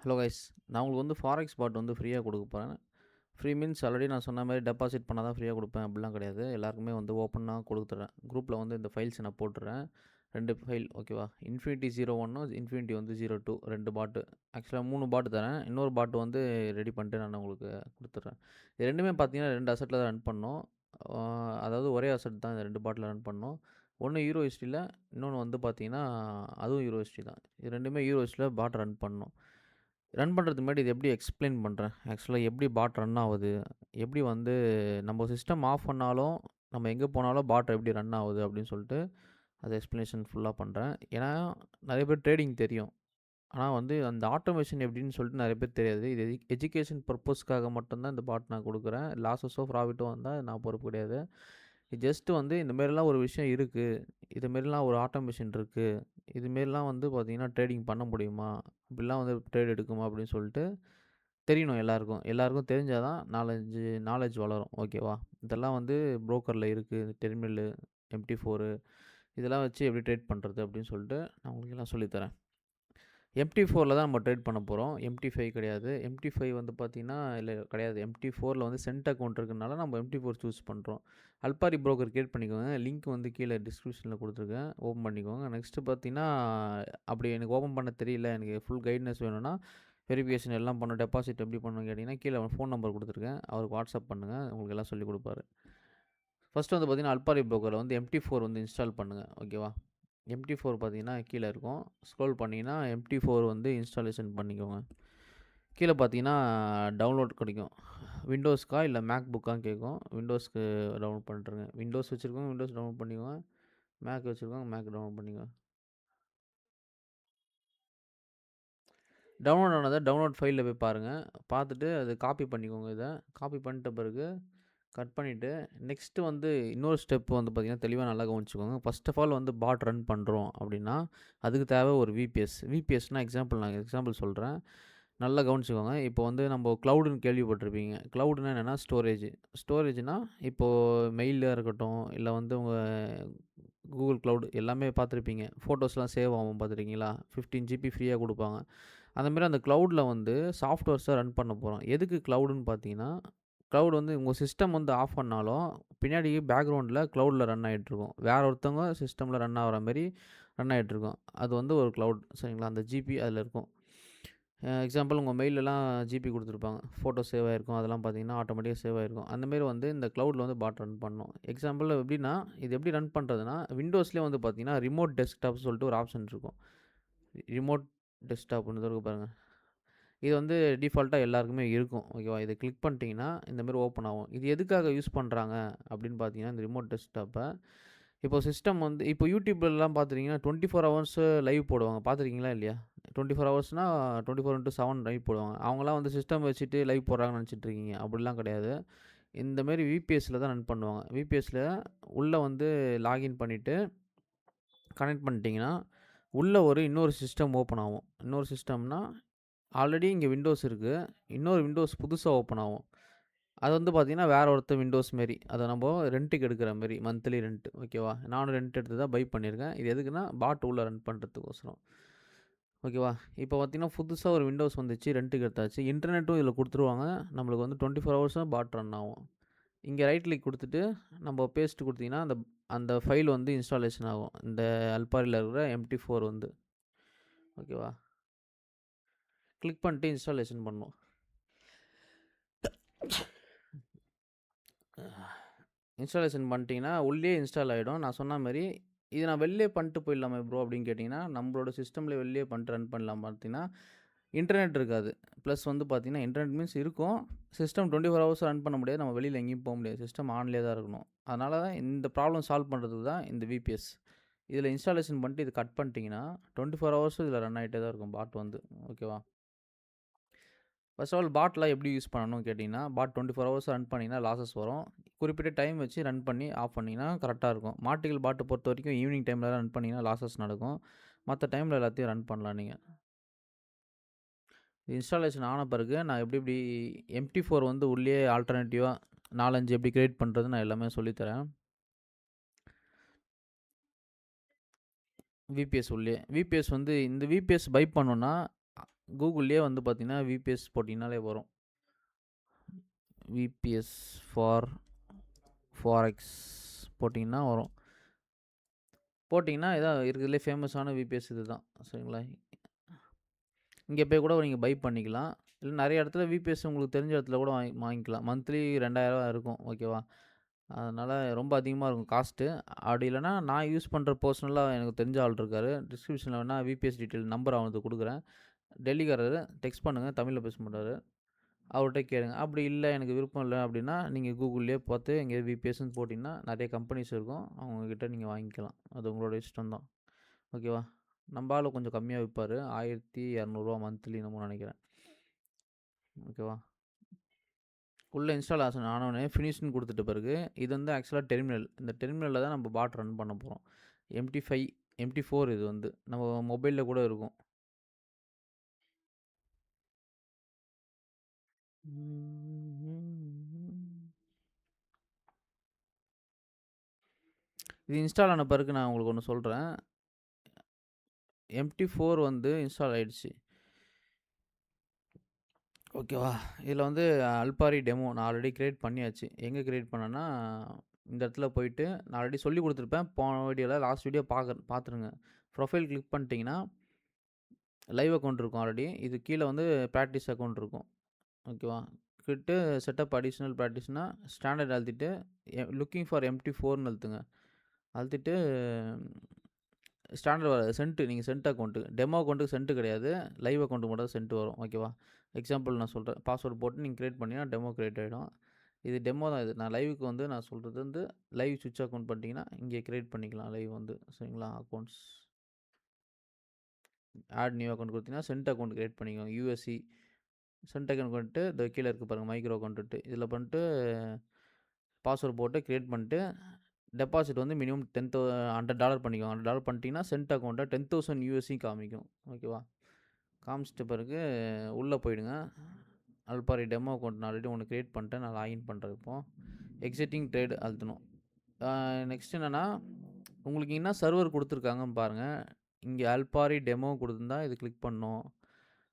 Hello guys. நான் உங்களுக்கு வந்து ஃபாரெக்ஸ் பாட் வந்து ஃப்ரீயா குடுக்க போறேன். ஃப்ரீ மீன்ஸ் ஆல்ரெடி நான் சொன்ன மாரி டெபாசிட் பண்ணா தான் ஃப்ரீயா குடுப்பேன் அப்படிலாம் கிடையாது. எல்லாருக்குமே வந்து ஓப்பனா குடுத்துடுறேன். குரூப்ல வந்து இந்த ஃபைல்ஸ் நான் போட்டுடுறேன். 2 ஃபைல் ஓகேவா? Infinity 01 Infinity வந்து 02 2 பாட்டு. ஆக்சுவலா 3 பாட் தரேன். இன்னொரு பாட் வந்து ரெடி பண்ணிட்டு நான் உங்களுக்கு குடுத்துடுறேன். இது 2மே பார்த்தீங்கன்னா 2 அசெட்ல தான் ரன் பண்ணணும். ஆ அதாவது ஒரே அசெட் தான் இந்த 2 பாட்ல ரன் பண்ணணும். ஒண்ணு யூரோஎஸ்டில, இன்னொன்னு வந்து பார்த்தீங்கன்னா, அதுவும் யூரோஎஸ்டி தான். இது 2மே யூரோஎஸ்டில பாட் ரன் பண்ணணும். ரன் பண்ணுறதுக்கு முன்னாடி இது எப்படி எக்ஸ்பிளைன் பண்ணுறேன். ஆக்சுவலா எப்படி பாட் ரன் ஆவுது? எப்படி வந்து நம்ம சிஸ்டம் ஆஃப் பண்ணாலும், நம்ம எங்கே போனாலும் பாட் எப்படி ரன் ஆகுது அப்படின்னு சொல்லிட்டு, அது எக்ஸ்ப்ளனேஷன் ஃபுல்லா பண்றேன். ஏன்னா, நெறைய பேர் ட்ரேடிங் தெரியும். ஆனா வந்து அந்த ஆட்டோமேஷன் எப்படின்னு சொல்லிட்டு நெறைய பேருக்கு தெரியாது. இது எஜுகேஷன் பர்ப்பஸ்க்காக மட்டும் தான் இந்த பாட் நான் குடுக்குறேன். லாஸஸோ, ப்ராஃபிட்டோ வந்தா நான் பொறுப்பு கிடையாது. இது ஜஸ்ட் வந்து இந்த மாரிலாம் ஒரு விஷயம் இருக்கு. இது மாரிலாம் ஒரு ஆட்டோமேஷன் இருக்கு. இது மாரிலாம் வந்து பார்த்தீங்கன்னா, ட்ரேடிங் பண்ண முடியுமா? இப்படிலாம் வந்து ட்ரேட் எடுக்குமா? அப்படின்னு சொல்லிட்டு தெரியணும் எல்லாருக்கும். எல்லாருக்கும் தெரிஞ்சா தான் 4, 5 நாலேட்ஜ் வளரும். ஓகேவா? இதெல்லாம் வந்து புரோக்கர்ல இருக்கு. டெர்மினலு, MT4 இதெல்லாம் வச்சு எப்படி ட்ரேட் பண்றது அப்படின்னு சொல்லிட்டு நான் உங்களுக்கு எல்லாம் சொல்லி தரேன். MT4ல தான் நம்ம ட்ரேட் பண்ண போறோம். MT5 கிடையாது. MT5 வந்து பார்த்தீங்கன்னா, இல்ல கிடையாது. MT4ல வந்து சென்ட் அக்கவுண்ட் இருக்கனால நம்ம MT4 சூஸ் பண்றோம். அல்பாரி புரோக்கர் கிரியேட் பண்ணிக்கோங்க. லிங்க் வந்து கீழ டிஸ்கிரிப்ஷன்ல குடுத்துருக்கேன். ஓப்பன் பண்ணிக்கோங்க. நெக்ஸ்ட் பார்த்தீங்கன்னா, அப்படி எனக்கு ஓப்பன் பண்ண தெரியல. எனக்கு ஃபுல் கைட்னஸ் வேணும்னா, வெரிஃபிகேஷன் எல்லாம் பண்ணணும். டெபாசிட் எப்படி பண்ணணும்னு கேட்டீங்கன்னா, கீழ ஃபோன் நம்பர் குடுத்துருக்கேன். அவருக்கு வாட்ஸ்அப் பண்ணுங்க. உங்களுக்கு எல்லாம் சொல்லிக் குடுப்பாரு. ஃபர்ஸ்ட் வந்து பார்த்தீங்கன்னா, அல்பாரி புரோக்கர்ல வந்து MT4 வந்து இன்ஸ்டால் பண்ணுங்க. ஓகேவா? MT4 பார்த்தீங்கன்னா, கீழ இருக்கும். ஸ்க்ரோல் பண்ணீங்கன்னா, MT4 வந்து இன்ஸ்டாலேஷன் பண்ணிக்கோங்க. கீழ பார்த்தீங்கன்னா, டவுன்லோட் கிடைக்கும். விண்டோஸ்க்கா இல்ல மேக் புக்கான்னு கேட்கும். விண்டோஸ்க்கு டவுன்லோட் பண்ணிட்டுருங்க. விண்டோஸ் வச்சிருக்கவங்க விண்டோஸ் டவுன்லோட் பண்ணிக்கோங்க. மேக் வச்சிருக்கவங்க மேக் டவுன்லோட் பண்ணிக்கோங்க. டவுன்லோட் ஆனத டவுன்லோட் ஃபைல்ல போய் பாருங்க. பார்த்துட்டு அது காப்பி பண்ணிக்கோங்க இத. காப்பி பண்ணிட்ட பிறகு கட் பண்ணிட்டு, நெக்ஸ்ட் வந்து இன்னொரு ஸ்டெப் வந்து பார்த்தீங்கன்னா, தெளிவா நல்லா கவனிச்சுக்கோங்க. ஃபர்ஸ்ட் ஆஃப் ஆல் வந்து பாட் ரன் பண்றோம் அப்படின்னா, அதுக்கு தேவை ஒரு VPS. VPSனா நான் எக்ஸாம்பிள் சொல்றேன். நல்லா கவனிச்சுக்கோங்க. இப்போ வந்து நம்ம கிளவுடுன்னு கேள்விப்பட்டிருப்பீங்க. கிளவுடுனா என்னன்னா ஸ்டோரேஜ். ஸ்டோரேஜ்னா இப்போ மெயிலா இருக்கட்டும், இல்ல வந்து உங்க Google கிளவுட் எல்லாமே பார்த்துருப்பீங்க. ஃபோட்டோஸ்லாம் சேவ் ஆகும் பார்த்துருக்கீங்களா? 15 ஜிபி ஃப்ரீயா குடுப்பாங்க. அந்த மாரி அந்த கிளவுட்ல வந்து சாஃப்ட்வேர்ஸ ரன் பண்ண போறோம். எதுக்கு கிளவுடுன்னு பார்த்தீங்கன்னா, கிளவுட் வந்து உங்க சிஸ்டம் வந்து ஆஃப் பண்ணாலும், பின்னாடி பேக்கிரவுண்ட்ல கிளவுட்ல ரன் ஆயிட்டுருக்கும். வேற ஒருத்தவங்க சிஸ்டம்ல ரன் ஆகுற மாரி ரன் ஆயிட்டுருக்கும். அது வந்து ஒரு கிளவுட் சரிங்களா? அந்த ஜிபி அதில இருக்கும். எக்ஸாம்பிள் உங்க மெயிலெல்லாம் ஜிபி குடுத்துருப்பாங்க. ஃபோட்டோ சேவ் ஆயிருக்கும். அதெல்லாம் பார்த்தீங்கன்னா, ஆட்டோமேட்டிக்கா சேவ் ஆயிருக்கும். அந்த மாரி வந்து இந்த கிளவுட்ல வந்து பாட் ரன் பண்ணணும். எக்ஸாம்பிள் எப்படின்னா, இது எப்படி ரன் பண்றதுன்னா, விண்டோஸ்லயே வந்து பார்த்தீங்கன்னா, ரிமோட் டெஸ்க்டாப்ஸ் சொல்லிட்டு ஒரு ஆப்ஷன் இருக்கும். ரிமோட் டெஸ்க்டாப்ன்னு இருக்கு பாருங்க. இது வந்து டிஃபால்ட்டா எல்லாருக்குமே இருக்கும். ஓகேவா? இத கிளிக் பண்ணிட்டீங்கன்னா, இந்த மாரி ஓப்பன் ஆகும். இது எதுக்காக யூஸ் பண்றாங்க அப்படின்னு பார்த்தீங்கன்னா, இந்த ரிமோட் டெஸ்க்டாப்ப இப்போ சிஸ்டம் வந்து இப்போ YouTubeலலாம் பார்த்துட்டீங்கன்னா, 24 ஹவர்ஸ் லைவ் போடுவாங்க. பார்த்துருக்கீங்களா இல்லையா? 24 ஹவர்ஸ்னா 24/7 லைவ் போடுவாங்க. அவங்கலாம் வந்து சிஸ்டம் வச்சுட்டு லைவ் போடுறாங்கன்னு நெனச்சுட்டு இருக்கீங்க. அப்படிலாம் கிடையாது. இந்த மாரி VPSல தான் ரன் பண்ணுவாங்க. VPSல உள்ள வந்து லாகின் பண்ணிட்டு கனெக்ட் பண்ணிட்டீங்கன்னா, உள்ள இன்னொரு சிஸ்டம் ஓப்பன் ஆகும். இன்னொரு சிஸ்டம்னா, ஆல்ரெடி இங்க விண்டோஸ் இருக்கு. இன்னொரு விண்டோஸ் புதுசா ஓப்பன் ஆகும். அது வந்து பார்த்தீங்கன்னா, வேற ஒருத்தன் விண்டோஸ் மாரி. அத நம்ப ரென்ட்டுக்கு எடுக்கிற மாரி, மந்த்லி ரென்ட் ஓகேவா? நானும் ரென்ட் எடுத்து தான் பை பண்ணியிருக்கேன். இது எதுக்குன்னா, பாட் உள்ள ரன் பண்றதுக்கோசரம். ஓகேவா? இப்போ பார்த்தீங்கன்னா, புதுசா ஒரு விண்டோஸ் வந்துச்சு. ரென்ட்டுக்கு எடுத்தாச்சு. இன்டர்நெட்டும் இதில குடுத்துருவாங்க. நம்மளுக்கு வந்து 24 ஹவர்ஸும் பாட் ரன் ஆகும். இங்க ரைட் கிளிக் குடுத்துட்டு, நம்ம பேஸ்ட் குடுத்தீங்கன்னா, அந்த அந்த ஃபைல் வந்து இன்ஸ்டாலேஷன் ஆகும். இந்த அல்பாரில இருக்கிற MT4 வந்து. ஓகேவா? கிளிக் பண்ணிட்டு இன்ஸ்டாலேஷன் பண்ணணும். இன்ஸ்டாலேஷன் பண்ணிட்டீங்கன்னா, உள்ளேயே இன்ஸ்டால் ஆயிடும். நான் சொன்ன மாரி, "இது நான் வெளிலயே பண்ணிட்டு போயிடலாமே ப்ரோ" அப்படின்னு கேட்டீங்கன்னா, நம்மளோட சிஸ்டம்ல வெளிலயே பண்ணிட்டு ரன் பண்ணலாம் பார்த்தீங்கன்னா, இன்டர்நெட் இருக்காது. ப்ளஸ் வந்து பார்த்தீங்கன்னா, இன்டர்நெட் மீன்ஸ் இருக்கும். சிஸ்டம் 24 ஹவர்ஸ் ரன் பண்ண முடியாது. நம்ம வெளியில எங்கேயும் போ முடியாது. சிஸ்டம் ஆன்லயே தான் இருக்கணும். அதனால தான் இந்த ப்ராப்ளம் சால்வ் பண்றதுக்கு தான் இந்த VPS. இதில இன்ஸ்டாலேஷன் பண்ணிட்டு இத கட் பண்ணிட்டீங்கன்னா, 24 ஹவர்ஸும் இதில ரன் ஆயிட்டே தான் இருக்கும் பாட் வந்து. ஓகேவா? ஃபர்ஸ்ட் ஆஃப் ஆல் பாட்லாம் எப்படி யூஸ் பண்ணணும்னு கேட்டிங்கன்னா, பாட் 24 ஹவர்ஸ் ரன் பண்ணிங்கன்னா லாஸஸ் வரும். குறிப்பிட்ட டைம் வச்சு ரன் பண்ணி ஆஃப் பண்ணிங்கன்னா கரெக்ட்டா இருக்கும். மார்டிகல் பாட்ட பொறுத்தவரைக்கும் ஈவினிங் டைம்ல தான் ரன் பண்ணீங்கன்னா லாஸஸ் நடக்கும். மத்த டைம்ல எல்லாத்தையும் ரன் பண்ணலாம் நீங்க. இன்ஸ்டாலேஷன் ஆன பிறகு நான் எப்படி எப்படி MT4 வந்து உள்ளேயே ஆல்டர்னேட்டிவா 4, 5 எப்படி கிரியேட் பண்றதுன்னு நான் எல்லாமே சொல்லி தரேன். VPS உள்ளயே. VPS வந்து இந்த VPS பை பண்ணணும்னா, கூகுள்லேயே வந்து பார்த்தீங்கன்னா, விபிஎஸ் போட்டிங்கனாலே வரும். விபிஎஸ் ஃபார் ஃபாரெக்ஸ் போட்டிங்கன்னா வரும். போட்டிங்கன்னா இதான் இருக்கிறதுலே ஃபேமஸான விபிஎஸ் இதுதான். சரிங்களா? இங்கே போய் கூட நீங்கள் பை பண்ணிக்கலாம். இல்ல நெறைய இடத்துல விபிஎஸ் உங்களுக்கு தெரிஞ்ச இடத்துல கூட வாங்கிக்கலாம். மந்த்லி ரூ. 2000 இருக்கும். ஓகேவா? அதனால ரொம்ப அதிகமா இருக்கும் காஸ்ட்டு. அப்படி இல்லன்னா, நான் யூஸ் பண்ற பர்சனலா எனக்கு தெரிஞ்ச ஆள் இருக்காரு. டிஸ்கிரிப்ஷன்ல வேணா விபிஎஸ் டீட்டெயில் நம்பர் அவனது குடுக்குறேன். டெல்லிக்காரரு. டெக்ஸ்ட் பண்ணுங்க. தமிழ்ல பேச மாட்டாரு. அவர்ட்ட கேளுங்க. அப்படி இல்ல எனக்கு விருப்பம் இல்ல அப்படின்னா, நீங்க கூகுள்லயே பார்த்து எங்கேயாவது விபிஎஸ்ன்னு போட்டீங்கன்னா, நெறைய கம்பெனிஸ் இருக்கும். அவங்க கிட்ட நீங்க வாங்கிக்கலாம். அது உங்களோட இஷ்டம் தான். ஓகேவா? நம்ப ஆளு கொஞ்சம் கம்மியா விப்பாரு. ரூ. 1200 மந்த்லி என்னமோ நெனைக்கிறேன். ஓகேவா? உள்ள இன்ஸ்டால் ஆனோனே ஃபினிஷ்ன்னு குடுத்துட்ட பிறகு, இது வந்து ஆக்சுவலா டெர்மினல். இந்த டெர்மினல்ல தான் நம்ம பாட் ரன் பண்ண போறோம். எம்டி5 எம்டி4 இது வந்து. நம்ம மொபைல்ல கூட இருக்கும். இது இன்ஸ்டால் ஆன பிறகு நான் உங்களுக்கு ஒண்ணு சொல்றேன். எம்டி4 வந்து இன்ஸ்டால் ஆயிடுச்சு. ஓகேவா? இதில வந்து அல்பாரி டெமோ நான் ஆல்ரெடி கிரியேட் பண்ணியாச்சு. எங்க கிரியேட் பண்ணேன்னா, இந்த இடத்துல போயிட்டு நான் ஆல்ரெடி சொல்லிக் குடுத்துருப்பேன். போன வீடியோல லாஸ்ட் வீடியோ பார்த்துருங்க. ப்ரொஃபைல் கிளிக் பண்ணிட்டீங்கன்னா, லைவ் அக்கவுண்ட் இருக்கும் ஆல்ரெடி. இது கீழ வந்து பிராக்டிஸ் அக்கவுண்ட் இருக்கும். ஓகேவா? கிட்டு செட்டப் அடிஷனல் பிராக்டிஸ்னா ஸ்டாண்டர்ட் அழுத்திட்டு லுக்கிங் ஃபார் எம்டி4ன்னு அழுத்துங்க. அழுத்திட்டு ஸ்டாண்டர்ட் வராது. நீங்க சென்ட் அக்கவுண்ட். டெமோ அக்கவுண்ட்டுக்கு சென்ட் கிடையாது. லைவ் அக்கவுண்ட்டுக்கு மட்டும் சென்ட் வரும். ஓகேவா? எக்ஸாம்பிள் நான் சொல்றேன். பாஸ்வேர்ட் போட்டு நீங்க கிரியேட் பண்ணீங்கன்னா டெமோ கிரியேட் ஆயிடும். இது டெமோ தான் இது. நான் லைவ்க்கு வந்து நான் சொல்றது வந்து லைவ் ஸ்விட்ச் அக்கவுண்ட் பண்ணிட்டீங்கன்னா, இங்கே கிரியேட் பண்ணிக்கலாம் லைவ் வந்து. சரிங்களா? அக்கவுண்ட்ஸ் ஆட் நியூ அக்கவுண்ட் குடுத்தீங்கன்னா, சென்ட் அக்கவுண்ட் கிரியேட் பண்ணிக்கோங்க. யுஎஸ்சி சென்ட் அக்கவுண்ட் பண்ணிட்டு இந்த கீழ இருக்கு பாருங்க மைக்ரோ அக்கவுண்ட்டு. இதில பண்ணிட்டு பாஸ்வேர்ட் போட்டு கிரியேட் பண்ணிட்டு, டெபாசிட் வந்து மினிமம் $100 பண்ணிக்கோங்க. $100 பண்ணிட்டீங்கன்னா, சென்ட் அக்கவுண்ட்ட 10,000 யுஎஸ்சி காமிக்கும். ஓகேவா? காமிச்சிட்ட பிறகு உள்ள போயிடுங்க. அல்பாரி டெமோ அக்கவுண்ட் நான் ஆல்ரெடி ஒண்ணு கிரியேட் பண்ணிட்டேன். நான் லாகின் பண்றேன் இப்போ. Exiting trade அழுத்தணும். நெக்ஸ்ட் என்னன்னா, உங்களுக்கு என்ன சர்வர் குடுத்துருக்காங்கன்னு பாருங்க. இங்க அல்பாரி டெமோ குடுத்திருந்தா இது கிளிக் பண்ணணும்.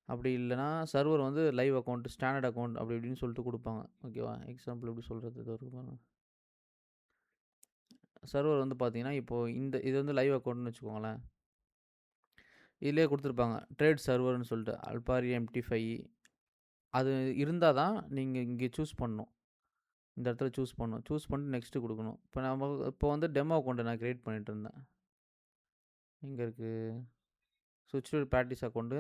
அப்படி இல்லன்னா, சர்வர் வந்து லைவ் அக்கவுண்ட், ஸ்டாண்டர்ட் அக்கவுண்ட் அப்படி இப்படின்னு சொல்லிட்டு குடுப்பாங்க. ஓகேவா? எக்ஸாம்பிள் எப்படி சொல்றது? இதோ இருக்கு பாருங்க. சர்வர் வந்து பார்த்தீங்கன்னா, இப்போ இது வந்து லைவ் அக்கவுண்ட்னு வச்சுக்கோங்களேன். இதிலேயே குடுத்துருப்பாங்க. ட்ரேட் சர்வர்ன்னு சொல்லிட்டு அல்பாரி எம்டி5 அது இருந்தா தான் நீங்க இங்க சூஸ் பண்ணணும். இந்த இடத்துல சூஸ் பண்ணணும். சூஸ் பண்ணிட்டு நெக்ஸ்ட் குடுக்கணும். இப்போ வந்து டெமோ அக்கவுண்ட் நான் கிரியேட் பண்ணிட்டு இருந்தேன். எங்க இருக்கு? ஸ்விட்ச் டு பிராக்டிஸ் அக்கவுண்ட்.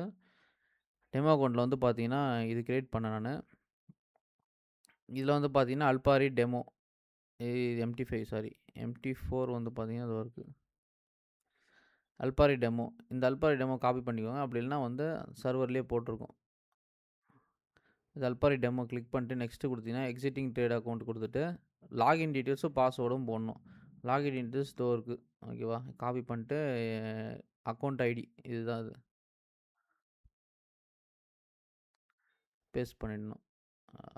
டெமோ அக்கவுண்ட்ல வந்து பார்த்தீங்கன்னா, இது கிரியேட் பண்ணேன் நானு. இதில வந்து பார்த்தீங்கன்னா, அல்பாரி டெமோ எம்டி5 சாரி. எம்டி4 வந்து பார்த்தீங்கன்னா, இதோ இருக்கு. அல்பாரி டெமோ. இந்த அல்பாரி டெமோ காப்பி பண்ணிக்கோங்க. அப்படி இல்லன்னா வந்து சர்வர்லேயே போட்டிருக்கும். இது அல்பாரி டெமோ கிளிக் பண்ணிட்டு நெக்ஸ்ட் குடுத்தீங்கன்னா, எக்ஸிட்டிங் ட்ரேட் அக்கவுண்ட் குடுத்துட்டு, லாகின் டீட்டெயில்ஸும் பாஸ்வேர்டும் போடணும். லாகின் டீட்டெயில்ஸ் இதோ இருக்கு. ஓகேவா? காப்பி பண்ணிட்டு அக்கவுண்ட் ஐடி இதுதான் அது. பேஸ்ட் பண்ணிடணும்.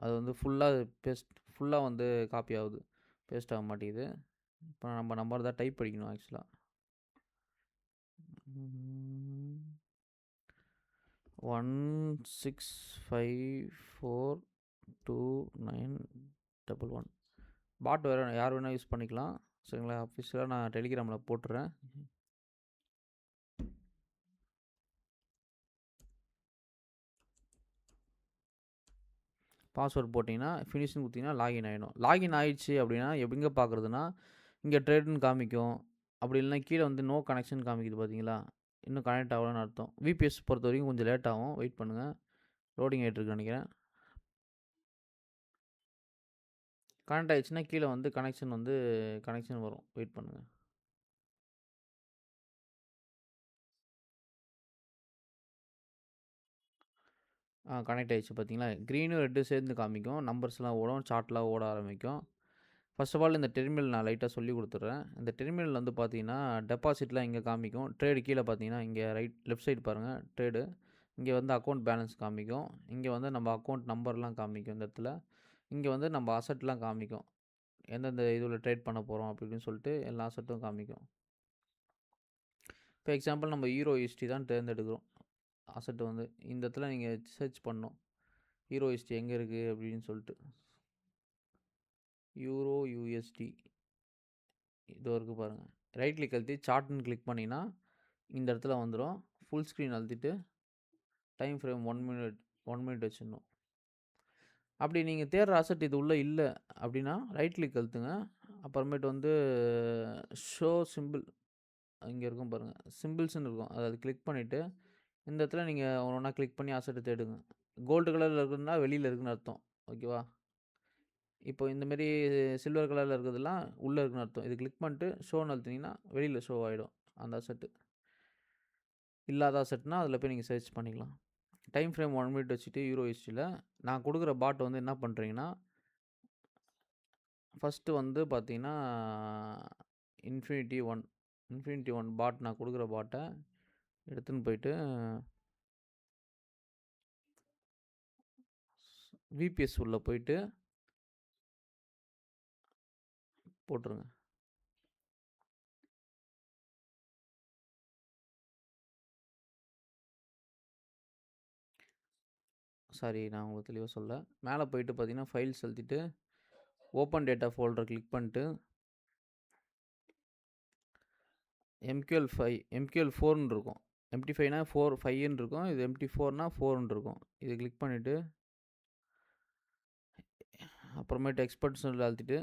அது வந்து ஃபுல்லா வந்து காப்பி ஆகுது. பேஸ்ட் ஆக மாட்டேங்குது. இப்போ நம்ம நம்பர் தான் டைப் அடிக்கணும் ஆக்சுவலா. 16542911. பாட் வேறு யார் வேணால் யூஸ் பண்ணிக்கலாம். சரிங்களா? அஃபிஷியலாக நான் டெலிகிராமில் போட்டுறேன். பாஸ்வேர்ட் போட்டிங்கன்னா ஃபினிஷ்னு கொடுத்தீங்கன்னா லாகின் ஆகிடும். லாகின் ஆயிடுச்சு அப்படின்னா எங்கே பார்க்குறதுனா, இங்கே ட்ரேடுன்னு காமிக்கும். அப்படி இல்லைனா கீழே வந்து நோ கனெக்ஷன் காமிக்குது பார்த்தீங்களா? இன்னும் கனெக்ட் ஆகலன்னு அர்த்தம். விபிஎஸ் பொறுத்த வரைக்கும் கொஞ்சம் லேட் ஆகும். வெயிட் பண்ணுங்கள். லோடிங் ஆகிட்டு இருக்குன்னு நினைக்கிறேன். கனெக்ட் ஆயிடுச்சுன்னா கீழே வந்து கனெக்ஷன் வரும். வெயிட் பண்ணுங்கள். கனெக்ட் ஆயிடுச்சு பார்த்தீங்களா? க்ரீனும் ரெட்டும் சேர்ந்து காமிக்கும். நம்பர்ஸ்லாம் ஓடும். சார்ட்லாம் ஓட ஆரம்பிக்கும். ஃபர்ஸ்ட் ஆஃப் ஆல் இந்த டெர்மினல் நான் லைட்டாக சொல்லிக் கொடுத்துட்றேன். இந்த டெர்மினல் வந்து பார்த்தீங்கன்னா, டெபாசிட்லாம் இங்கே காமிக்கும். ட்ரேடு கீழே பார்த்தீங்கன்னா, இங்கே லெஃப்ட் சைடு பாருங்கள் ட்ரேடு. இங்கே வந்து அக்கவுண்ட் பேலன்ஸ் காமிக்கும். இங்கே வந்து நம்ம அக்கவுண்ட் நம்பர்லாம் காமிக்கும் இந்த இடத்துல. இங்கே வந்து நம்ம அசெட்லாம் காமிக்கும். எந்தெந்த இதில் ட்ரேட் பண்ண போகிறோம் அப்படி இப்படின்னு சொல்லிட்டு எல்லா அசெட்டும் காமிக்கும். இப்போ எக்ஸாம்பிள் நம்ம யூஎஸ்டி தான் தேர்ந்தெடுக்கிறோம். அசெட் வந்து இந்த இடத்துல நீங்கள் சர்ச் பண்ணணும். ஹீரோ யூஎஸ்டி எங்கே இருக்குது அப்படின்னு சொல்லிட்டு. யூரோ யூஎஸ்டி இதோ இருக்குது பாருங்கள். ரைட் கிளிக் அழுத்தி சார்ட்னு கிளிக் பண்ணிங்கன்னா இந்த இடத்துல வந்துடும். ஃபுல் ஸ்க்ரீன் அழுத்திட்டு டைம் ஃப்ரேம் 1 மினிட் வச்சிடணும். அப்படி நீங்கள் தேடுற அசெட் இது உள்ளே இல்லை அப்படின்னா ரைட் கிளிக் அழுத்துங்க. அப்புறமேட்டு வந்து ஷோ சிம்பிள் இங்கே இருக்கும் பாருங்கள், சிம்பிள்ஸ்ன்னு இருக்கும். அதை கிளிக் பண்ணிவிட்டு இந்த இடத்துல நீங்கள் ஒன்றா கிளிக் பண்ணி அசெட்டை தேடுங்க. கோல்டு கலரில் இருக்குதுன்னா வெளியில் இருக்குன்னு அர்த்தம். ஓகேவா? இப்போ இந்தமாரி சில்வர் கலரில் இருக்கிறதுலாம் உள்ளே இருக்குன்னு அர்த்தம். இது கிளிக் பண்ணிட்டு ஷோன்னு அழுத்தினீங்கன்னா வெளியில் ஷோ ஆகிடும் அந்த அசெட்டு. இல்லாத அசெட்னா அதில் போய் நீங்கள் சர்ச் பண்ணிக்கலாம். டைம் ஃப்ரேம் 1 மினிட் வச்சுட்டு யூரோ யூஎஸ்டியில் நான் கொடுக்குற பாட் வந்து என்ன பண்ணுறீங்கன்னா, ஃபஸ்ட்டு வந்து பார்த்தீங்கன்னா இன்ஃபினிட்டி ஒன் பாட் நான் கொடுக்குற பாட்டை எடுத்துன்னு போயிட்டு விபிஎஸ் உள்ளே போயிட்டு போட்டுருங்க. சாரி, நான் உங்களுக்கு தெளிவாக சொல்ல. மேலே போயிட்டு பார்த்தீங்கன்னா ஃபைல்ஸ் அழுத்திட்டு ஓப்பன் டேட்டா ஃபோல்டர் கிளிக் பண்ணிட்டு MQL4ன்னு இருக்கும். MT5னா 5ன்னு இருக்கும். இது MT4னா 4ன்னு இருக்கும். இது கிளிக் பண்ணிவிட்டு அப்புறமேட்டு எக்ஸ்பர்ட்ஸில் அழுத்திட்டு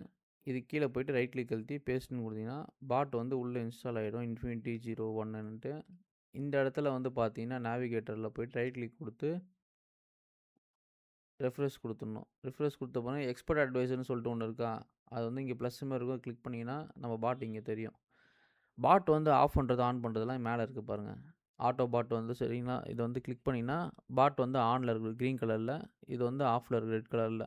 இது கீழே போயிட்டு ரைட் கிளிக் அழுத்தி பேஸ்ட்னு கொடுத்தீங்கன்னா பாட் வந்து உள்ளே இன்ஸ்டால் ஆகிடும். இன்ஃபினிட்டி 01ன்ட்டு இந்த இடத்துல வந்து பார்த்தீங்கன்னா நேவிகேட்டரில் போய்ட்டு ரைட் கிளிக் கொடுத்து ரெஃப்ரெஷ் கொடுத்துடணும். ரெஃப்ரெஷ் கொடுத்த போனால் எக்ஸ்பர்ட் அட்வைசர்னு சொல்லிட்டு ஒன்று இருக்கா, அது வந்து இங்கே ப்ளஸ் மாதிரி இருக்கும். கிளிக் பண்ணிங்கன்னா நம்ம பாட் இங்கே தெரியும். பாட் வந்து ஆஃப் பண்ணுறது ஆன் பண்ணுறதுலாம் மேலே இருக்குது பாருங்கள். ஆட்டோ பாட் வந்து சரிங்களா, இதை வந்து கிளிக் பண்ணிங்கன்னா பாட் வந்து ஆனில் இருக்குது க்ரீன் கலரில், இது வந்து ஆஃபில் இருக்குது ரெட் கலரில்.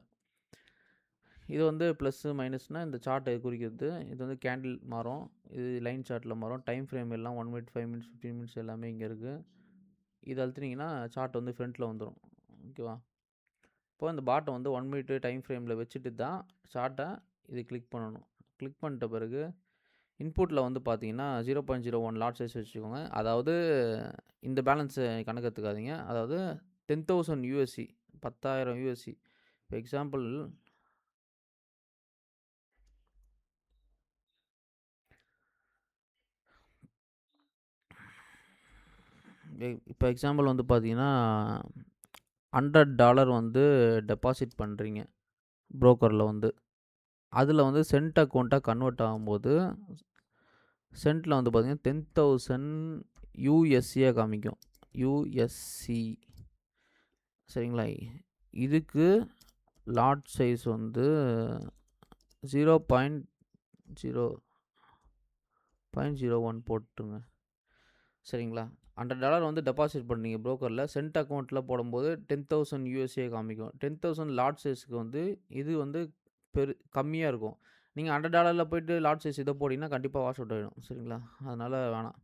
இது வந்து ப்ளஸ்ஸு மைனஸ்னால் இந்த சார்ட்டை குறிக்கிறது. இது வந்து கேண்டில் மாறும், இது லைன் சார்ட்டில் மாறும். டைம் ஃப்ரேம் எல்லாம் 1 மினிட் 5 மினிட்ஸ் 15 மினிட்ஸ் எல்லாமே இங்கே இருக்குது. இது அழுத்தினீங்கன்னா சார்ட் வந்து ஃப்ரண்ட்டில் வந்துடும். ஓகேவா? இப்போ இந்த பாட்டை வந்து 1 மினிட் டைம் ஃப்ரேமில் வச்சுட்டு தான் சார்ட்டை இது கிளிக் பண்ணணும். கிளிக் பண்ணிட்ட பிறகு இன்புட்டில் வந்து பார்த்தீங்கன்னா 0.01 லாட் சைஸ் வச்சுக்கோங்க. அதாவது இந்த பேலன்ஸை கணக்கு எடுத்துக்காதீங்க. அதாவது 10,000 USC 10,000 USC. இப்போ எக்ஸாம்பிள் வந்து பார்த்தீங்கன்னா $100 வந்து டெபாசிட் பண்ணுறீங்க ப்ரோக்கரில் வந்து. அதில் வந்து சென்ட் அக்கௌண்ட்டாக கன்வெர்ட் ஆகும்போது சென்ட்டில் வந்து பார்த்தீங்கன்னா 10,000 USCயாக காமிக்கும். USC சரிங்களா? இதுக்கு லாட் சைஸ் வந்து 0.01 போட்டுங்க. சரிங்களா? $100 வந்து டெபாசிட் பண்ணீங்க ப்ரோக்கரில், சென்ட் அக்கௌண்ட்டில் போடும்போது 10,000 USCயை காமிக்கும். 10,000 லாட் சைஸுக்கு வந்து இது வந்து கம்மியாக இருக்கும். நீங்கள் $100 போய்ட்டு லாட் சைஸ் இதை போட்டிங்கன்னா கண்டிப்பாக வாஷ் அவுட் ஆகிடும். சரிங்களா? அதனால் வேணாம்,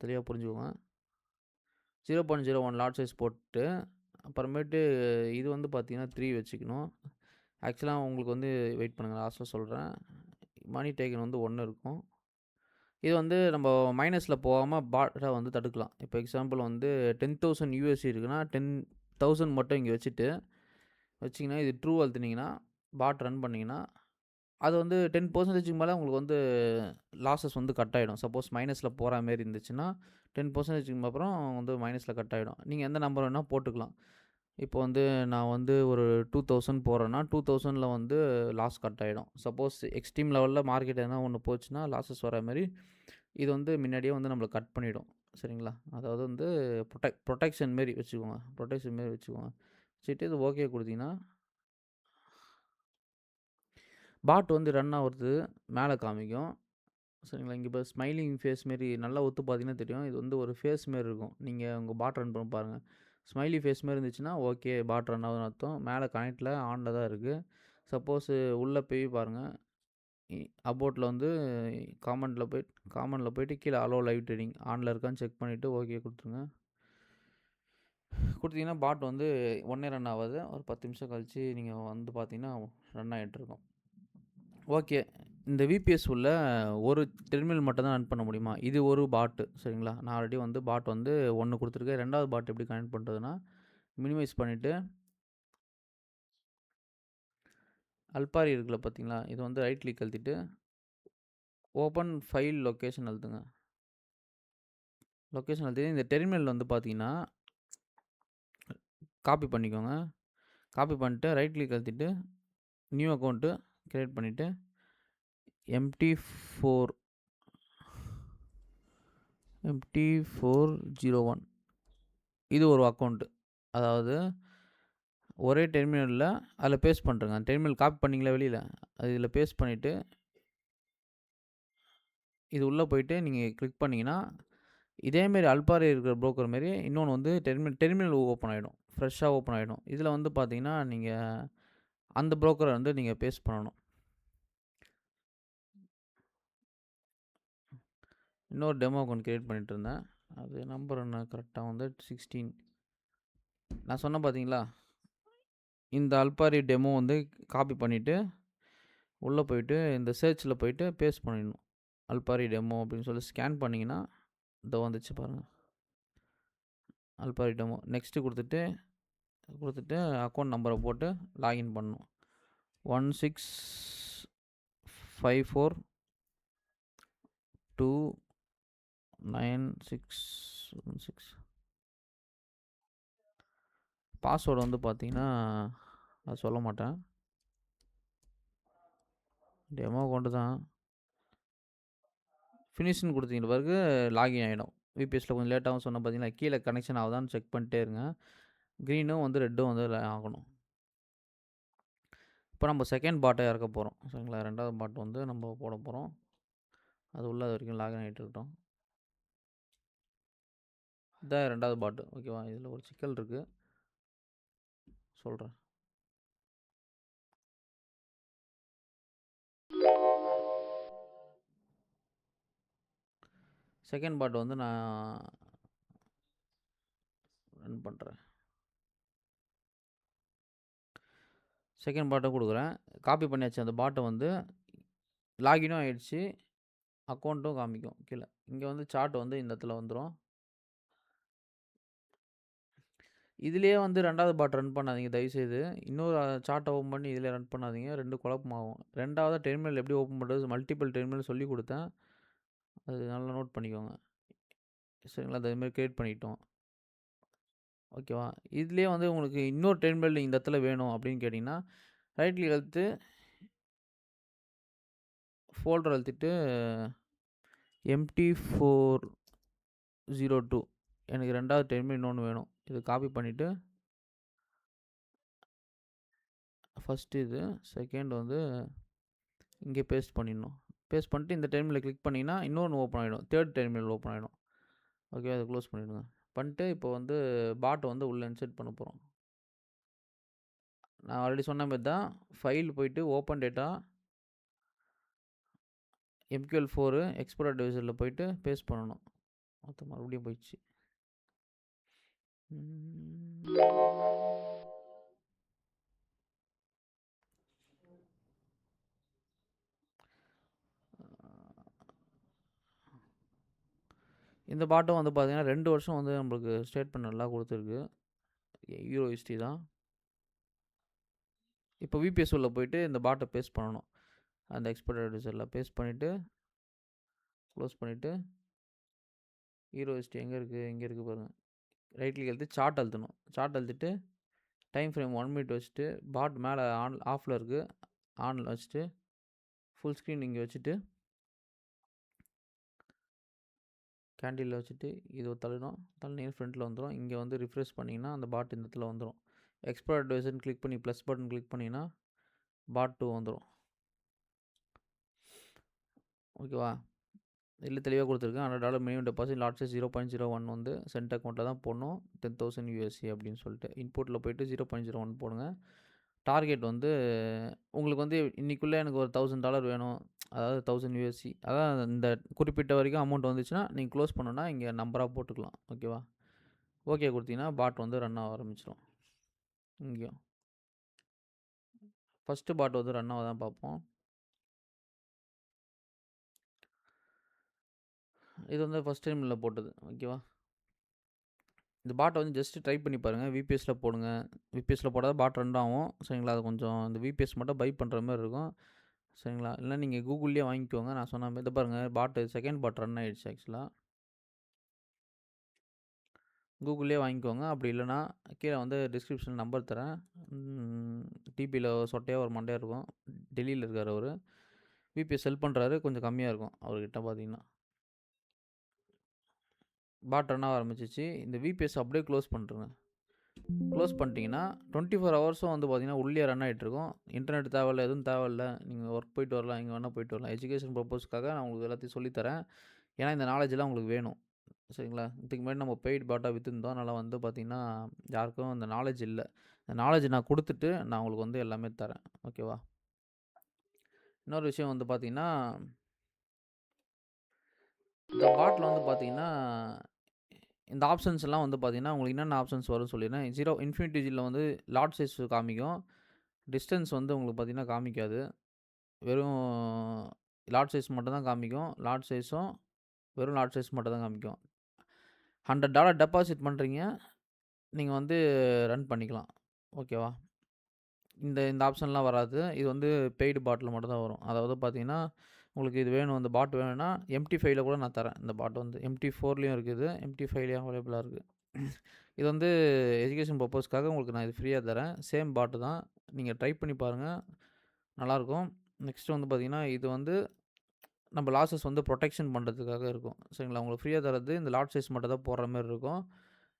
தெளிவாக புரிஞ்சுக்கோங்க. 0.01 லாட் சைஸ் போட்டு அப்புறமேட்டு இது வந்து பார்த்தீங்கன்னா 3 வச்சுக்கணும். ஆக்சுவலாக உங்களுக்கு வந்து வெயிட் பண்ணுங்கள், லாஸ்ட்டாக சொல்கிறேன். மணி டேக்கன் வந்து 1 இருக்கும். இது வந்து நம்ம மைனஸில் போகாமல் பாட்டை வந்து தடுக்கலாம். இப்போ எக்ஸாம்பிள் வந்து 10,000 USC இருக்குன்னா 10,000 மட்டும் இங்கே வச்சிங்கன்னா இது ட்ரூ அழுத்தினீங்கன்னா பாட் ரன் பண்ணிங்கன்னா அது வந்து 10% மேலே உங்களுக்கு வந்து லாஸஸ் வந்து கட் ஆகிடும். சப்போஸ் மைனஸில் போகிற மாரி இருந்துச்சுன்னா 10% அப்புறம் வந்து மைனஸில் கட் ஆகிடும். நீங்கள் எந்த நம்பர் வேணால் போட்டுக்கலாம். இப்போ வந்து நான் வந்து ஒரு 2,000 போடுறேன்னா 2,000ல் வந்து லாஸ் கட் ஆகிடும். சப்போஸ் எக்ஸ்ட்ரீம் லெவலில் மார்க்கெட் எதனா ஒன்று போச்சுன்னா லாஸஸ் வர மாதிரி இது வந்து முன்னாடியே வந்து நம்மளுக்கு கட் பண்ணிவிடும். சரிங்களா? அதாவது வந்து ப்ரொடெக்ஷன் மாரி வச்சுக்கோங்க. வச்சுட்டு இது ஓகே கொடுத்தீங்கன்னா பாட் வந்து ரன் ஆகிறது மேலே காமிக்கும். சரிங்களா? இங்கே இப்போ ஸ்மைலிங் ஃபேஸ் மாரி நல்லா ஒத்து பார்த்தீங்கன்னா தெரியும். இது வந்து ஒரு ஃபேஸ் மாரி இருக்கும். நீங்கள் உங்கள் பாட் ரன் பண்ணி பாருங்கள். ஸ்மைலி ஃபேஸ் மாரி இருந்துச்சுன்னா ஓகே பாட் ரன் ஆகுதுன்னு அர்த்தம். மேலே கனெக்டில் ஆனில் தான் இருக்குது. சப்போஸ் உள்ளே போய் பாருங்கள், அபோட்டில் வந்து காமனில் போய்ட்டு கீழே அலோ லைவ் ட்ரேடிங் ஆனில் இருக்கான்னு செக் பண்ணிவிட்டு ஓகே கொடுத்துருங்க. கொடுத்தீங்கன்னா பாட் வந்து ஒன்றே ரன் ஆகாது. ஒரு 10 நிமிஷம் கழித்து நீங்கள் வந்து பார்த்தீங்கன்னா ரன் ஆகிட்டுருக்கும். ஓகே, இந்த விபிஎஸ் உள்ள ஒரு டெர்மினல் மட்டும் தான் ரன் பண்ண முடியுமா? இது ஒரு பாட்டு சரிங்களா? நான் ஆல்ரெடி வந்து பாட் வந்து 1 குடுத்துருக்கேன். 2வது பாட் எப்படி கனெக்ட் பண்றதுன்னா, மினிமைஸ் பண்ணிட்டு அல்பாரி இருக்குல்ல பார்த்தீங்களா? இது வந்து ரைட் கிளிக் அழுத்திட்டு, ஓப்பன் ஃபைல் லொகேஷன் அழுத்துங்க. லொகேஷன் அழுத்தி இந்த டெர்மினல் வந்து பார்த்தீங்கன்னா, காப்பி பண்ணிக்கோங்க. காப்பி பண்ணிட்டு ரைட் கிளிக் அழுத்திட்டு, நியூ அக்கவுண்ட்டு கிரியேட் பண்ணிட்டு, MT4 MT401 இது ஒரு அக்கவுண்ட்டு. அதாவது ஒரே டெர்மினல்ல அதில பேஸ்ட் பண்ணுறேங்க. அந்த டெர்மினல் காப்பி பண்ணீங்களா வெளியில, அது இதில பேஸ்ட் பண்ணிட்டு, இது உள்ள போயிட்டு நீங்க கிளிக் பண்ணீங்கன்னா, இதேமாரி அல்பாரி இருக்கிற புரோக்கர் மாரி இன்னொன்னு வந்து டெர்மினல் ஓப்பன் ஆயிடும். ஃப்ரெஷ்ஷா ஓப்பன் ஆயிடும். இதில வந்து பார்த்தீங்கன்னா, நீங்க அந்த புரோக்கர வந்து நீங்க பேஸ்ட் பண்ணணும். இன்னொரு டெமோ அக்கவுண்ட் கிரியேட் பண்ணிட்டு இருந்தேன். அது நம்பர் என்ன கரெக்ட்டா வந்து 16 நான் சொன்னேன் பார்த்தீங்களா? இந்த அல்பாரி டெமோ வந்து காப்பி பண்ணிட்டு, உள்ள போயிட்டு இந்த சர்ச்ல போயிட்டு பேஸ்ட் பண்ணிடணும். அல்பாரி டெமோ அப்படின்னு சொல்லி ஸ்கேன் பண்ணீங்கன்னா, இதோ வந்துச்சு பாருங்க. அல்பாரி டெமோ. நெக்ஸ்ட் குடுத்துட்டு அக்கவுண்ட் நம்பர போட்டு லாகின் பண்ணணும். 1654296616 பாஸ்வேர்டு வந்து பார்த்தீங்கன்னா, அது சொல்ல மாட்டேன். டெமோ அக்கவுண்ட் தான். ஃபினிஷ்ன்னு குடுத்தீங்க பிறகு லாகின் ஆயிடும். விபிஎஸ்ல கொஞ்சம் லேட்டாகும் சொன்னேன் பார்த்தீங்களா? கீழ கனெக்ஷன் ஆகுதான்னு செக் பண்ணிட்டே இருங்க. கிரீனும் வந்து ரெட்டும் வந்து ஆகணும். இப்போ நம்ம செகண்ட் பாட்ட இறக்க போறோம். சரிங்களா? 2வது பாட் வந்து நம்ம போட போறோம். அது உள்ள வரைக்கும் லாகின் ஆயிட்டு இருக்கட்டும். இதான் 2வது பாட்டு. ஓகேவா? இதில ஒரு சிக்கல் இருக்கு. சொல்றேன். செகண்ட் பாட் வந்து நான் ரன் பண்றேன். செகண்ட் பாட்ட குடுக்குறேன். காப்பி பண்ணியாச்சு அந்த பாட்ட வந்து லாகினும் ஆயிடுச்சு. அக்கவுண்ட்டும் காமிக்கும் கீழ. இங்க வந்து சார்ட் வந்து இந்த இடத்துல வந்துரும். இதிலேயே வந்து 2வது பாட் ரன் பண்ணாதீங்க தயவுசெய்து. இன்னொரு சார்ட்ட ஓப்பன் பண்ணி இதில ரன் பண்ணாதீங்க. 2 குழப்பமாகும். 2வதா டெர்மினல் எப்படி ஓப்பன் பண்றது? மல்டிபிள் டெர்மினல் சொல்லிக் குடுத்தேன். அது நல்லா நோட் பண்ணிக்கோங்க. சரிங்களா? அது மாரி கிரியேட் பண்ணிட்டோம். ஓகேவா? இதிலேயே வந்து உங்களுக்கு இன்னொரு டெர்மினல் இந்த இடத்துல வேணும் அப்படின்னு கேட்டீங்கன்னா, ரைட் கிளிக் அழுத்து ஃபோல்டர் அழுத்திட்டு MT402 எனக்கு 2வது டெர்மினல் இன்னொன்னு வேணும். இத காப்பி பண்ணிட்டு, ஃபர்ஸ்ட் இது, செகண்ட் வந்து இங்கே பேஸ்ட் பண்ணிடணும். பேஸ்ட் பண்ணிட்டு இந்த டெர்மினல கிளிக் பண்ணீங்கன்னா, இன்னொன்னு ஓப்பன் ஆயிடும். 3 டெர்மினல் ஓப்பன் ஆயிடும். ஓகே. அத க்ளோஸ் பண்ணிடுங்க. பண்ணிட்டு இப்போ வந்து பாட் வந்து உள்ள இன்சர்ட் பண்ண போறோம். நான் ஆல்ரெடி சொன்ன மாரி தான். ஃபைல் போயிட்டு ஓப்பன் டேட்டா MQL4 எக்ஸ்போர்ட் அட்வைசர்ல போயிட்டு பேஸ்ட் பண்ணணும். மறுபடியும் போயிடுச்சு. இந்த பாட்டும் வந்து பார்த்தீங்கன்னா, 2 வருஷம் வந்து நம்மளுக்கு ஸ்டேட்மெண்ட் நல்லா குடுத்துருக்கு. USD தான். இப்போ விபிஎஸ் உள்ள போயிட்டு இந்த பாட்ட பேஸ்ட் பண்ணணும். அந்த எக்ஸ்போர்ட் அட்வைசர்ல பேஸ்ட் பண்ணிட்டு, க்ளோஸ் பண்ணிட்டு, USD எங்க இருக்கு? இங்க இருக்கு பாருங்க. ரைட் கிளிக் அழுத்தி சார்ட் அழுத்தணும். சார்ட் அழுத்திட்டு டைம் ஃப்ரேம் 1 மினிட் வச்சுட்டு, பாட் மேலே ஆஃப்ல இருக்கு. ஆன்ல வச்சுட்டு, ஃபுல் ஸ்க்ரீன் இங்கே வச்சுட்டு, கேண்டில்ல வச்சுட்டு, இது தள்ளினீங்கன்னா ஃப்ரண்ட்ல வந்துரும். இங்க வந்து ரிஃப்ரெஷ் பண்ணீங்கன்னா, அந்த பாட் இந்த இடத்துல வந்துரும். எக்ஸ்போர்ட் அட்வைசர்ன்னு கிளிக் பண்ணி ப்ளஸ் பட்டன் கிளிக் பண்ணீங்கன்னா, பாட் 2 வந்துரும். ஓகேவா? இதில தெளிவா குடுத்துருக்கேன். $100 மினிமம் டெபாசிட் லாட் சைஸ் 0.01 வந்து சென்ட் அக்கவுண்ட்ல தான் போடணும். 10,000 USD அப்படின்னு சொல்லிட்டு. இன்புட்ல போயிட்டு 0.01 போடுங்க. டார்கெட் வந்து உங்களுக்கு வந்து இன்னைக்குள்ள எனக்கு ஒரு $1000 வேணும். அதாவது 1000 USD. அதான் இந்த குறிப்பிட்ட வரைக்கும் அமௌண்ட் வந்துச்சுன்னா, நீங்க க்ளோஸ் பண்ணணும்னா இங்க நம்பரா போட்டுக்கலாம். ஓகேவா? ஓகே குடுத்தீங்கன்னா, பாட் வந்து ரன் ஆக ஆரம்பிச்சுரும். இங்கேயும். ஃபர்ஸ்ட் பாட் வந்து ரன் ஆகுதான்னு பார்ப்போம். இது வந்து ஃபர்ஸ்ட் டைம்ல போட்டது. ஓகேவா? இந்த பாட்ட வந்து ஜஸ்ட் ட்ரை பண்ணி பாருங்க. விபிஎஸ்ல போடுங்க. விபிஎஸ்ல போட்டா தான் பாட் ரன் ஆகும். சரிங்களா? அது கொஞ்சம் இந்த விபிஎஸ் மட்டும் பை பண்ற மாரி இருக்கும். சரிங்களா? இல்ல நீங்க கூகுள்லயே வாங்கிக்கோங்க. நான் சொன்ன மாரி இத பாருங்க பாட் செகண்ட் பாட் ரன் ஆயிடுச்சு ஆக்சுவலா. கூகுள்லயே வாங்கிக்கோங்க. அப்படி இல்லன்னா, கீழ வந்து டிஸ்கிரிப்ஷன்ல நம்பர் தரேன். ம் டிபில சொட்டையா ஒரு மண்டையா இருக்கும். டெல்லில இருக்காரு அவரு. விபிஎஸ் செல் பண்றாரு. கொஞ்சம் கம்மியா இருக்கும் அவர்கிட்ட பார்த்தீங்கன்னா. பாட் ரன் ஆக ஆரம்பிச்சுச்சு. இந்த விபிஎஸ் அப்படியே க்ளோஸ் பண்ருங்க. க்ளோஸ் பண்ணிட்டீங்கன்னா, 24 ஹவர்ஸும் வந்து பார்த்தீங்கன்னா, உள்ளேயே ரன் ஆயிட்டுருக்கும். இன்டர்நெட் தேவையில்ல, எதுவும் தேவையில்ல. நீங்க ஒர்க் போயிட்டு வரலாம், எங்க வேணா போயிட்டு வரலாம். எஜுகேஷன் பர்ப்பஸ்க்காக நான் உங்களுக்கு எல்லாத்தையும் சொல்லி தரேன். ஏன்னா, இந்த நாலேட்ஜ்லாம் உங்களுக்கு வேணும். சரிங்களா? இதுக்கு முன்னாடி நம்ம பெய்ட் பாட்டா வித்துருந்தோம். அதனால வந்து பார்த்தீங்கன்னா, யாருக்கும் அந்த நாலேட்ஜ் இல்ல. அந்த நாலேட்ஜ் நான் குடுத்துட்டு, நான் உங்களுக்கு வந்து எல்லாமே தரேன். ஓகேவா? இன்னொரு விஷயம் வந்து பார்த்தீங்கன்னா, இந்த பாட்ல வந்து பார்த்தீங்கன்னா, இந்த ஆப்ஷன்ஸ் எல்லாம் வந்து பார்த்தீங்கன்னா, உங்களுக்கு என்னென்ன ஆப்ஷன்ஸ் வரும்னு சொல்லிடுறேன். இன்ஃபினிட்டி ஜீல வந்து லார்ட் சைஸ் காமிக்கும். டிஸ்டன்ஸ் வந்து உங்களுக்கு பார்த்தீங்கன்னா காமிக்காது. வெறும் லார்ட் சைஸ் மட்டும் தான் காமிக்கும். வெறும் லார்ட் சைஸ் மட்டும் தான் காமிக்கும். $100 டெபாசிட் பண்றீங்க. நீங்க வந்து ரன் பண்ணிக்கலாம். ஓகேவா? இந்த இந்த ஆப்ஷன்லாம் வராது. இது வந்து பெய்டு பாட்ல மட்டும் தான் வரும். அதாவது பார்த்தீங்கன்னா, உங்களுக்கு இது வேணும் இந்த பாட் வேணும்னா, எம்டி5ல கூட நான் தரேன். இந்த பாட் வந்து எம்டி4லயும் இருக்குது. எம்டி5லயும் அவைலபிளா இருக்கு. இது வந்து எஜுகேஷன் பர்ப்பஸ்க்காக உங்களுக்கு நான் இது ஃப்ரீயா தரேன். சேம் பாட்டு தான். நீங்க ட்ரை பண்ணி பாருங்க. நல்லாயிருக்கும். நெக்ஸ்ட் வந்து பார்த்தீங்கன்னா, இது வந்து நம்ம லாஸஸ் வந்து புரொடெக்ஷன் பண்ணுறதுக்காக இருக்கும். சரிங்களா? உங்களுக்கு ஃப்ரீயா தர்றது இந்த லாட் சைஸ் மட்டும் தான் போடுற மாரி இருக்கும்.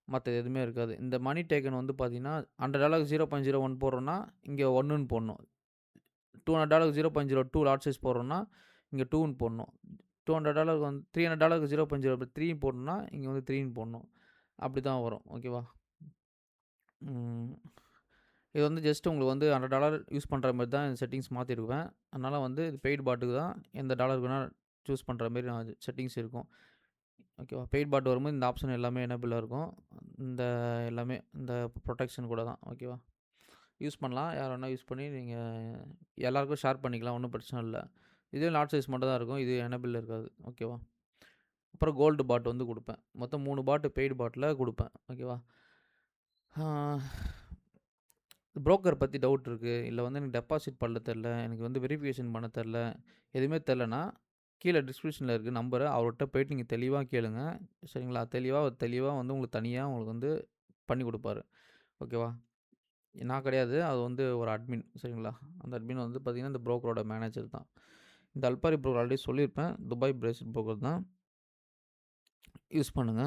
மத்தது எதுவுமே இருக்காது. இந்த மனி டேக்கன் வந்து பார்த்தீங்கன்னா, $100 0.01 போடுறோம்னா, இங்க 1ன்னு போடணும். $200 0.02 லாட் சைஸ் போடுறோம்னா, இங்க 2ன்னு போடணும். $200 வந்து $300 0.03 போடணும்னா, இங்க வந்து 3ன்னு போடணும். அப்படி தான் வரும். ஓகேவா? ம். இது வந்து ஜஸ்ட் உங்களுக்கு வந்து $100 யூஸ் பண்ற மாரி தான் இந்த செட்டிங்ஸ் மாத்திருப்பேன். அதனால வந்து இது பெய்ட் பாட்டுக்கு தான் எந்த டாலருக்கு வேணா சூஸ் பண்ற மாரி நான் செட்டிங்ஸ் இருக்கும். ஓகேவா? பெய்ட் பாட் வரும்போது இந்த ஆப்ஷன் எல்லாமே எனேபிளா இருக்கும். இந்த எல்லாமே இந்த புரொடெக்ஷன் கூட தான். ஓகேவா? யூஸ் பண்ணலாம். யார் வேணா யூஸ் பண்ணி நீங்க எல்லாருக்கும் ஷேர் பண்ணிக்கலாம். ஒண்ணும் பிரச்சனை இல்ல. இதுவே லார்ஜ் சைஸ் மட்டும் தான் இருக்கும். இது எனேபிள்ல இருக்காது. ஓகேவா? அப்புறம் கோல்டு பாட் வந்து குடுப்பேன். மொத்தம் 3 பாட் பெய்டு பாட்ல குடுப்பேன். ஓகேவா? ஆ புரோக்கர் பத்தி டவுட் இருக்கு. இல்ல வந்து எனக்கு டெபாசிட் பண்ண தெர்ல. எனக்கு வந்து வெரிஃபிகேஷன் பண்ண தெர்ல. எதுவுமே தெர்லன்னா, கீழ டிஸ்கிரிப்ஷன்ல இருக்கு நம்பரு. அவர்ட்ட போயிட்டு நீங்க தெளிவா கேளுங்க. சரிங்களா? தெளிவா வந்து உங்களுக்கு தனியா உங்களுக்கு வந்து பண்ணி குடுப்பாரு. ஓகேவா? நான் கிடையாது. அது வந்து ஒரு அட்மின். சரிங்களா? அந்த அட்மின் வந்து பார்த்தீங்கன்னா, இந்த புரோக்கரோட மேனேஜர் தான். இந்த அல்பாரி புரோக்கர் ஆல்ரெடி சொல்லியிருப்பேன். துபாய் பேஸ்ட் புரோக்கர் தான். யூஸ் பண்ணுங்க.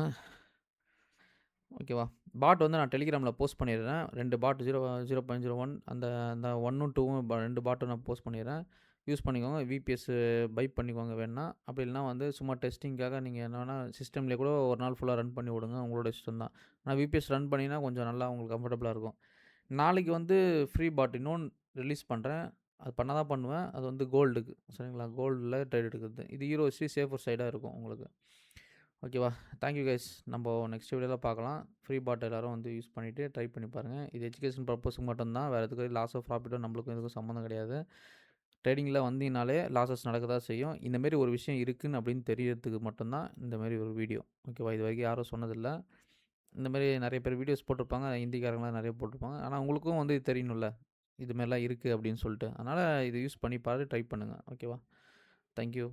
ஓகேவா? பாட் வந்து நான் டெலிகிராம்ல போஸ்ட் பண்ணிடுறேன். 2 பாட் 0.01 அந்த அந்த 1ம் 2ம் 2 பாட்டும் நான் போஸ்ட் பண்ணிடுறேன். யூஸ் பண்ணிக்கோங்க. விபிஎஸ் பை பண்ணிக்கோங்க வேணுனா. அப்படி இல்லனா வந்து சும்மா டெஸ்டிங்க்காக நீங்க என்ன வேணா சிஸ்டம்லேயே கூட ஒரு நாள் ஃபுல்லா ரன் பண்ணி விடுங்க. உங்களோட இஷ்டம் தான். ஆனா விபிஎஸ் ரன் பண்ணினா கொஞ்சம் நல்லா உங்களுக்கு கம்ஃபர்டபுளா இருக்கும். நாளைக்கு வந்து ஃப்ரீ பாட் இன்னொன்னு ரிலீஸ் பண்றேன். அது பண்ண தான் பண்ணுவேன். அது வந்து கோல்டுக்கு. சரிங்களா? கோல்டுல ட்ரேட் எடுக்கிறது. இது யூஎஸ்டி சேஃபர் சைடா இருக்கும் உங்களுக்கு. ஓகேவா? Thank you guys. நம்ப நெக்ஸ்ட் வீடியோல பார்க்கலாம். ஃப்ரீ பாட் எல்லாரும் வந்து யூஸ் பண்ணிட்டு ட்ரை பண்ணி பாருங்க. இது எஜுகேஷன் பர்ப்பஸ்க்கு மட்டும் தான். வேற எதுக்கும் லாஸ் ஆஃப் ப்ராஃபிட்டோ நம்மளுக்கும் இதுக்கும் சம்மந்தம் கிடையாது. ட்ரேடிங்கில வந்தீங்கனாலே லாஸஸ் நடக்க தான் செய்யும். இந்த மாரி ஒரு விஷயம் இருக்குன்னு அப்படின்னு தெரியறதுக்கு மட்டும் தான் இந்த மாரி ஒரு வீடியோ. ஓகேவா? இதுவரைக்கும் யாரும் சொன்னதில்ல. இந்த மாரி நெறைய பேர் வீடியோஸ் போட்டிருப்பாங்க. ஹிந்திக்காரங்கலாம் நெறைய போட்டிருப்பாங்க. ஆனா உங்களுக்கும் வந்து இது தெரியணும்ல. இது மாரிலாம் இருக்கு அப்படின்னு சொல்லிட்டு. அதனால இத யூஸ் பண்ணி பாரு ட்ரை பண்ணுங்க. ஓகேவா? Thank you.